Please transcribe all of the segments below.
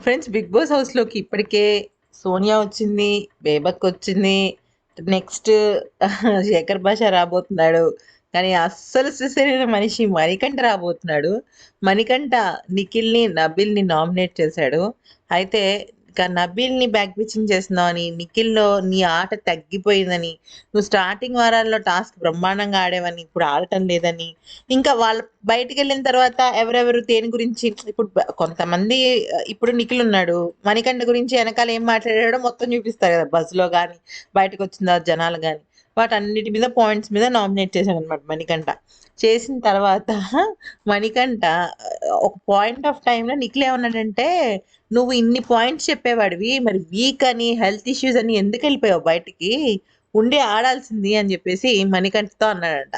Friends, 'big boss' హౌస్‌లోకి ఇప్పటికే సోనియా వచ్చింది, బేబక్ వచ్చింది. నెక్స్ట్ శేఖర్ భాష రాబోతున్నాడు. కానీ అస్సలు సుసైరైన మనిషి మణికంఠ రాబోతున్నాడు. మణికంఠ నిఖిల్‌ని, నబీల్‌ని నామినేట్ చేశాడు. అయితే ఇక నబీల్‌ని బ్యాక్ బిచింగ్ చేస్తున్నావని, నిఖిల్‌లో నీ ఆట తగ్గిపోయిందని, నువ్వు స్టార్టింగ్ వారాల్లో టాస్క్ బ్రహ్మాండంగా ఆడావని, ఇప్పుడు ఆడటం లేదని, ఇంకా వాళ్ళు బయటికెళ్ళిన తర్వాత ఎవరెవరు దేని గురించి ఇప్పుడు కొంతమంది ఇప్పుడు నిఖిల్ ఉన్నాడు. మణికంఠ గురించి వెనకాల ఏం మాట్లాడాడో మొత్తం చూపిస్తారు కదా! బస్‌లో గాని, బయటకొచ్చిన తర్వాత జనాలు గాని. వాటన్నిటి మీద పాయింట్స్ మీద నామినేట్ చేశాడనమాట మణికంఠ. చేసిన తర్వాత మణికంఠ ఒక పాయింట్ ఆఫ్ టైమ్‌లో నిఖిల్ ఏమన్నాడంటే, "నువ్వు ఇన్ని పాయింట్స్ చెప్పేవాడివి. మరి వీక్ అని, హెల్త్ ఇష్యూస్ అని ఎందుకెళ్ళిపోయావు బయటికి? ఉండి ఆడాల్సింది" అని చెప్పేసి మణికంఠతో అన్నాడంట.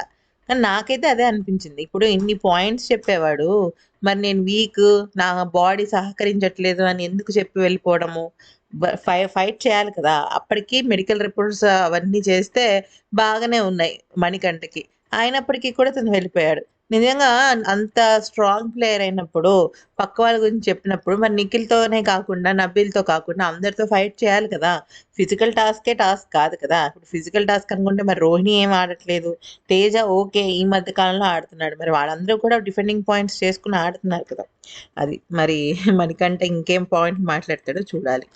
కానీ నాకైతే అదే అనిపించింది. ఇప్పుడు ఇన్ని పాయింట్స్ చెప్పేవాడు, మరి నేను వీక్, నా బాడీ సహకరించట్లేదు అని ఎందుకు చెప్పి వెళ్ళిపోవడము? ఫైట్ చేయాలి కదా! అప్పటికి మెడికల్ రిపోర్ట్స్ అవన్నీ చేస్తే బాగానే ఉన్నాయి మణికంఠకి. అయినప్పటికీ కూడా తను వెళ్ళిపోయాడు. నిజంగా అంత స్ట్రాంగ్ ప్లేయర్ అయినప్పుడు, పక్క వాళ్ళ గురించి చెప్పినప్పుడు మరి నిఖిల్‌తోనే కాకుండా, నబీల్‌తో కాకుండా అందరితో ఫైట్ చేయాలి కదా! ఫిజికల్ టాస్కే టాస్క్ కాదు కదా! ఇప్పుడు ఫిజికల్ టాస్క్ అనుకుంటే మరి రోహిణి ఏం ఆడట్లేదు. తేజ ఓకే. ఈ మధ్య కాలంలో ఆడుతున్నాడు. మరి వాళ్ళందరూ కూడా డిఫెండింగ్ పాయింట్స్ చేసుకొని ఆడుతున్నారు కదా! అది. మరి మణికంఠ ఇంకేం పాయింట్ మాట్లాడతాడో చూడాలి.